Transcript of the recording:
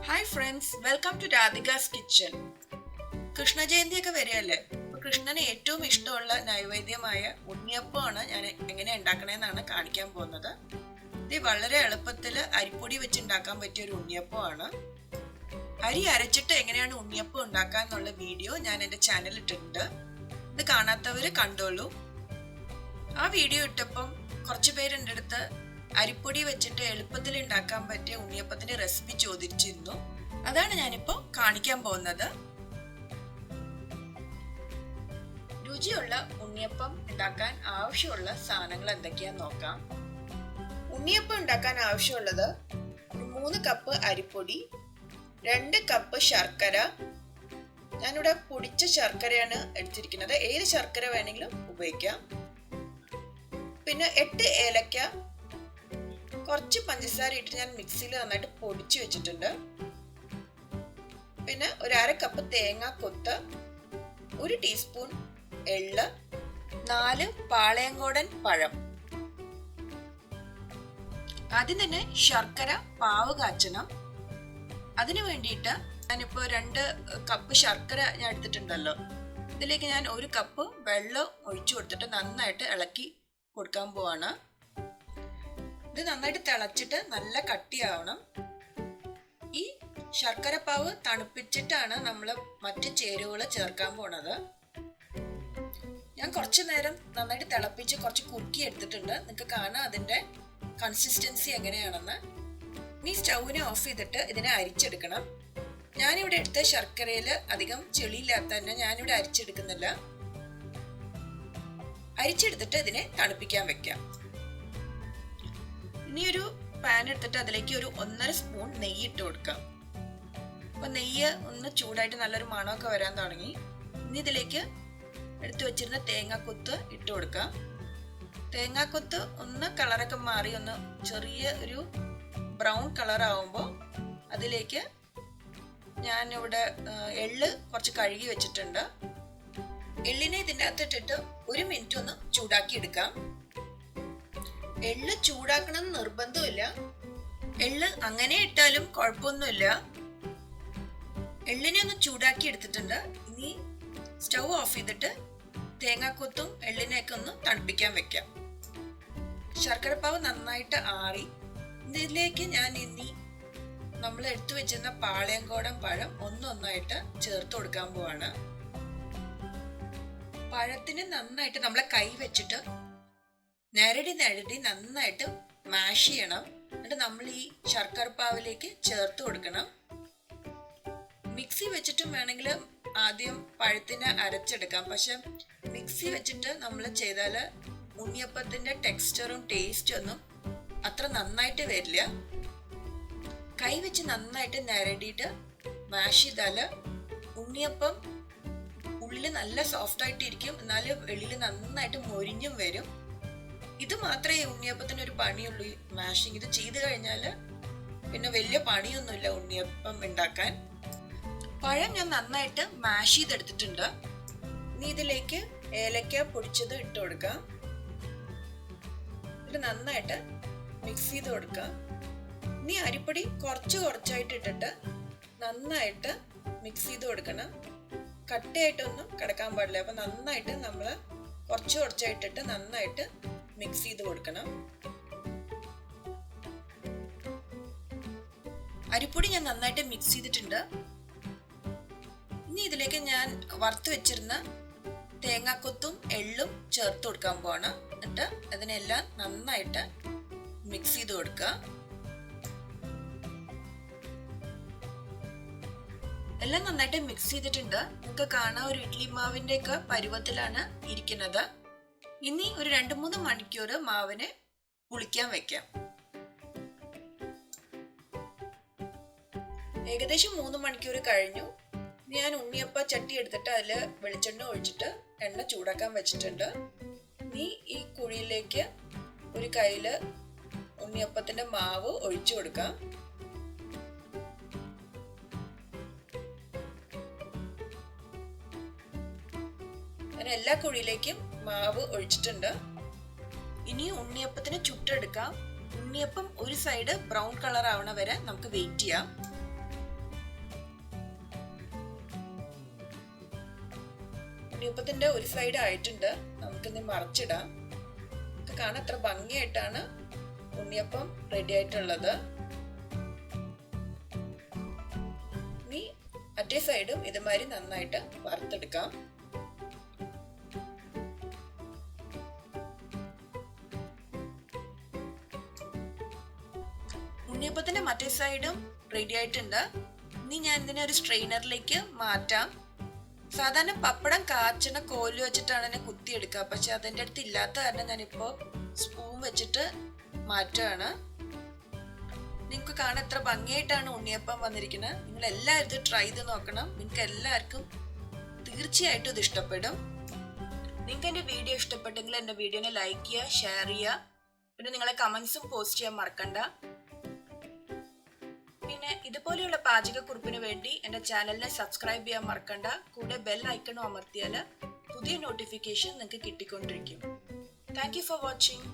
Hi friends, welcome to Radhika's kitchen. Krishna ജയന്തിയൊക്കെ വരികയല്ലേ. അപ്പോൾ കൃഷ്ണന് ഏറ്റവും ഇഷ്ടമുള്ള നൈവേദ്യമായ ഉണ്ണിയപ്പമാണ് ഞാൻ എങ്ങനെ ഉണ്ടാക്കണമെന്നാണ് കാണിക്കാൻ പോകുന്നത്. ഇത് വളരെ എളുപ്പത്തിൽ അരിപ്പൊടി വെച്ച് ഉണ്ടാക്കാൻ പറ്റിയ ഒരു ഉണ്ണിയപ്പമാണ്. അരി അരച്ചിട്ട് എങ്ങനെയാണ് ഉണ്ണിയപ്പം ഉണ്ടാക്കുക എന്നുള്ള വീഡിയോ ഞാൻ എൻ്റെ ചാനലിൽ ഇട്ടിട്ടുണ്ട്. ഇത് കാണാത്തവർ കണ്ടോളൂ. ആ വീഡിയോ ഇട്ടപ്പം കുറച്ച് പേര് എൻ്റെ അടുത്ത് അരിപ്പൊടി വെച്ചിട്ട് എളുപ്പത്തിൽ ഉണ്ടാക്കാൻ പറ്റിയ ഉണ്ണിയപ്പത്തിന്റെ റെസിപ്പി ചോദിച്ചിരുന്നു. അതാണ് ഞാനിപ്പോൾ കാണിക്കാൻ പോകുന്നത്. രുചിയുള്ള ഉണ്ണിയപ്പം ഉണ്ടാക്കാൻ ആവശ്യമുള്ള സാധനങ്ങൾ എന്തൊക്കെയാന്ന് നോക്കാം. ഉണ്ണിയപ്പം ഉണ്ടാക്കാൻ ആവശ്യമുള്ളത് 3 കപ്പ് അരിപ്പൊടി, 2 കപ്പ് ശർക്കര. ഞാനിവിടെ പൊടിച്ച ശർക്കരയാണ് എടുത്തിരിക്കുന്നത്. ഏത് ശർക്കര വേണമെങ്കിലും ഉപയോഗിക്കാം. പിന്നെ 8 ഏലക്ക, കുറച്ച് പഞ്ചസാര ഇട്ട് ഞാൻ മിക്സിയിൽ നന്നായിട്ട് പൊടിച്ചു വെച്ചിട്ടുണ്ട്. പിന്നെ ഒരു 1/2 കപ്പ് തേങ്ങ കൊത്ത്, 1 ടീസ്പൂൺ എള്ള്, 4 പാളയംകോടൻ പഴം. ആദ്യം തന്നെ ശർക്കര പാവ് കാച്ചണം. അതിനു വേണ്ടിയിട്ട് ഞാനിപ്പോൾ 2 കപ്പ് ശർക്കര ഞാൻ എടുത്തിട്ടുണ്ടല്ലോ, ഇതിലേക്ക് ഞാൻ 1 കപ്പ് വെള്ളം ഒഴിച്ചു കൊടുത്തിട്ട് നന്നായിട്ട് ഇളക്കി കൊടുക്കാൻ പോവാണ്. ഇത് നന്നായിട്ട് തിളച്ചിട്ട് നല്ല കട്ടിയാവണം. ഈ ശർക്കരപ്പാവ് തണുപ്പിച്ചിട്ടാണ് നമ്മൾ മറ്റ് ചേരുവകൾ ചേർക്കാൻ പോണത്. ഞാൻ കുറച്ചു നേരം നന്നായിട്ട് തിളപ്പിച്ച് കുറച്ച് കുറുക്കി എടുത്തിട്ടുണ്ട്. നിങ്ങൾക്ക് കാണാം അതിൻ്റെ കൺസിസ്റ്റൻസി എങ്ങനെയാണെന്ന്. ഇനി സ്റ്റൗവിനെ ഓഫ് ചെയ്തിട്ട് ഇതിനെ അരിച്ചെടുക്കണം. ഞാനിവിടെ എടുത്ത ശർക്കരയിൽ അധികം ചെളിയില്ലാത്ത തന്നെ ഞാനിവിടെ അരിച്ചെടുക്കുന്നില്ല. അരിച്ചെടുത്തിട്ട് ഇതിനെ തണുപ്പിക്കാൻ വെക്കാം. ഇനി ഒരു പാൻ എടുത്തിട്ട് അതിലേക്ക് ഒരു 1.5 സ്പൂൺ നെയ്യ് ഇട്ട് കൊടുക്കാം. അപ്പൊ നെയ്യ് ഒന്ന് ചൂടായിട്ട് നല്ലൊരു മണമൊക്കെ വരാൻ തുടങ്ങി. ഇനി ഇതിലേക്ക് എടുത്തു വെച്ചിരുന്ന തേങ്ങാക്കൊത്ത് ഇട്ട് കൊടുക്കാം. തേങ്ങാക്കൊത്ത് ഒന്ന് കളറൊക്കെ മാറി ഒന്ന് ചെറിയ ഒരു ബ്രൗൺ കളർ ആവുമ്പോൾ അതിലേക്ക് ഞാനിവിടെ എള്ള് കുറച്ച് കഴുകി വെച്ചിട്ടുണ്ട്. എള്ളിനെ ഇതിൻ്റെ അകത്തിട്ടിട്ട് 1 മിനിറ്റ് ഒന്ന് ചൂടാക്കി എടുക്കാം. എള്ള് ചൂടാക്കണം എന്ന് നിർബന്ധമില്ല. എള്ള് അങ്ങനെ ഇട്ടാലും കുഴപ്പമൊന്നുമില്ല. എള്ളിനെ ഒന്ന് ചൂടാക്കി എടുത്തിട്ടുണ്ട്. ഇനി സ്റ്റൗ ഓഫ് ചെയ്തിട്ട് തേങ്ങാക്കൊത്തും എള്ളിനെയൊക്കെ ഒന്ന് തണുപ്പിക്കാൻ വെക്കാം. ശർക്കരപ്പാവ് നന്നായിട്ട് ആറി. ഇതിലേക്ക് ഞാൻ ഇനി നമ്മൾ എടുത്തു വെച്ചിരുന്ന പാളയംകോടൻ പഴം ഒന്നൊന്നായിട്ട് ചേർത്ത് കൊടുക്കാൻ പോവാണ്. പഴത്തിന് നന്നായിട്ട് നമ്മളെ കൈ വെച്ചിട്ട് ഞരടി നന്നായിട്ട് മാഷ് ചെയ്യണം. എന്നിട്ട് നമ്മൾ ഈ ശർക്കരപ്പാവിലേക്ക് ചേർത്ത് കൊടുക്കണം. മിക്സി വെച്ചിട്ടും വേണമെങ്കിൽ ആദ്യം പഴത്തിനെ അരച്ചെടുക്കാം. പക്ഷെ മിക്സി വെച്ചിട്ട് നമ്മൾ ചെയ്താൽ ഉണ്ണിയപ്പത്തിന്റെ ടെക്സ്ചറും ടേസ്റ്റും ഒന്നും അത്ര നന്നായിട്ട് വരില്ല. കൈ വെച്ച് നന്നായിട്ട് ഞരടിയിട്ട് മാഷ് ചെയ്താൽ ഉണ്ണിയപ്പം ഉള്ളിൽ നല്ല സോഫ്റ്റ് ആയിട്ടിരിക്കും, എന്നാൽ വെളിയിൽ നന്നായിട്ട് മൊരിഞ്ഞും വരും. ഇത് മാത്രമേ ഉണ്ണിയപ്പത്തിന് ഒരു പണിയുള്ളൂ, മാഷിങ്. ഇത് ചെയ്ത് കഴിഞ്ഞാൽ പിന്നെ വലിയ പണിയൊന്നുമില്ല ഉണ്ണിയപ്പം ഉണ്ടാക്കാൻ. പഴം ഞാൻ നന്നായിട്ട് മാഷ് ചെയ്തെടുത്തിട്ടുണ്ട്. ഇനി ഇതിലേക്ക് ഏലക്ക പൊടിച്ചത് ഇട്ട് കൊടുക്കാം. ഇത് നന്നായിട്ട് മിക്സ് ചെയ്ത് കൊടുക്കാം. ഇനി അരിപ്പൊടി കുറച്ചായിട്ട് ഇട്ടിട്ട് നന്നായിട്ട് മിക്സ് ചെയ്ത് കൊടുക്കണം. കട്ടയായിട്ടൊന്നും കിടക്കാൻ പാടില്ല. അപ്പൊ നന്നായിട്ട് നമ്മൾ കുറച്ചായിട്ടിട്ട് നന്നായിട്ട് മിക്സ് ചെയ്ത് കൊടുക്കണം. അരിപ്പൊടി ഞാൻ നന്നായിട്ട് മിക്സ് ചെയ്തിട്ടുണ്ട്. ഇനി ഇതിലേക്ക് ഞാൻ വറുത്ത് വെച്ചിരുന്ന തേങ്ങാക്കൊത്തും എള്ളും ചേർത്ത് കൊടുക്കാൻ പോവാണ്. എന്നിട്ട് അതിനെല്ലാം നന്നായിട്ട് മിക്സ് ചെയ്ത് കൊടുക്കുക. എല്ലാം നന്നായിട്ട് മിക്സ് ചെയ്തിട്ടുണ്ട്. നിങ്ങൾക്ക് കാണാൻ ഒരു ഇഡ്ലി മാവിന്റെ ഒക്കെ പരുവത്തിലാണ് ഇരിക്കുന്നത്. ഇനി ഒരു 2-3 മണിക്കൂർ മാവിനെ പുളിക്കാൻ വെക്കാം. ഏകദേശം 3 മണിക്കൂർ കഴിഞ്ഞു. ഞാൻ ഉണ്ണിയപ്പ ചട്ടി എടുത്തിട്ട് അതിൽ വെളിച്ചെണ്ണ ഒഴിച്ചിട്ട് എണ്ണ ചൂടാക്കാൻ വെച്ചിട്ടുണ്ട്. ഇനി ഈ കുഴിയിലേക്ക് ഒരു കയ്യില് ഉണ്ണിയപ്പത്തിന്റെ മാവ് ഒഴിച്ചു കൊടുക്കാം. ഞാൻ എല്ലാ കുഴിയിലേക്കും മാവ് ഒഴിച്ചിട്ടുണ്ട്. ഇനി ഉണ്ണിയപ്പത്തിന് ചുട്ടെടുക്കാം. ഉണ്ണിയപ്പം ഒരു സൈഡ് ബ്രൗൺ കളർ ആവണ വരെ നമുക്ക് വെയിറ്റ് ചെയ്യാം. ഉണ്ണിയപ്പത്തിന്റെ ഒരു സൈഡ് ആയിട്ടുണ്ട്. നമുക്കിന്ന് മറിച്ചിടാം. കാണാൻ എത്ര ഭംഗിയായിട്ടാണ് ഉണ്ണിയപ്പം റെഡി ആയിട്ടുള്ളത്. ഇനി മറ്റേ സൈഡും ഇതുമാതിരി നന്നായിട്ട് വറുത്തെടുക്കാം. ഉണ്ണിയപ്പത്തിന്റെ മറ്റേ സൈഡും റെഡി ആയിട്ടുണ്ട്. ഇനി ഞാൻ ഇതിനെ ഒരു സ്ട്രെയിനറിലേക്ക് മാറ്റാം. സാധാരണ പപ്പടം കാച്ചണ കോല് വെച്ചിട്ടാണ് എന്നെ കുത്തിയെടുക്കുക. പക്ഷെ അതിൻ്റെ അടുത്ത് ഇല്ലാത്ത കാരണം ഞാനിപ്പോൾ സ്പൂൺ വെച്ചിട്ട് മാറ്റുകയാണ്. നിങ്ങൾക്ക് കാണാൻ എത്ര ഭംഗിയായിട്ടാണ് ഉണ്ണിയപ്പം വന്നിരിക്കുന്നത്. നിങ്ങൾ എല്ലാവരും ഇത് ട്രൈ ചെയ്ത് നോക്കണം. നിങ്ങൾക്ക് എല്ലാവർക്കും തീർച്ചയായിട്ടും ഇത് ഇഷ്ടപ്പെടും. നിങ്ങൾക്ക് എൻ്റെ വീഡിയോ ഇഷ്ടപ്പെട്ടെങ്കിൽ എൻ്റെ വീഡിയോനെ ലൈക്ക് ചെയ്യുക, ഷെയർ ചെയ്യുക. പിന്നെ നിങ്ങളെ കമൻസും പോസ്റ്റ് ചെയ്യാൻ മറക്കണ്ട. പിന്നെ ഇതുപോലെയുള്ള പാചകക്കുറിപ്പിന് വേണ്ടി എൻ്റെ ചാനലിനെ സബ്സ്ക്രൈബ് ചെയ്യാൻ മറക്കണ്ട. കൂടെ ബെൽ ഐക്കണും അമർത്തിയാൽ പുതിയ നോട്ടിഫിക്കേഷൻ നിങ്ങൾക്ക് കിട്ടിക്കൊണ്ടിരിക്കും. Thank you for watching.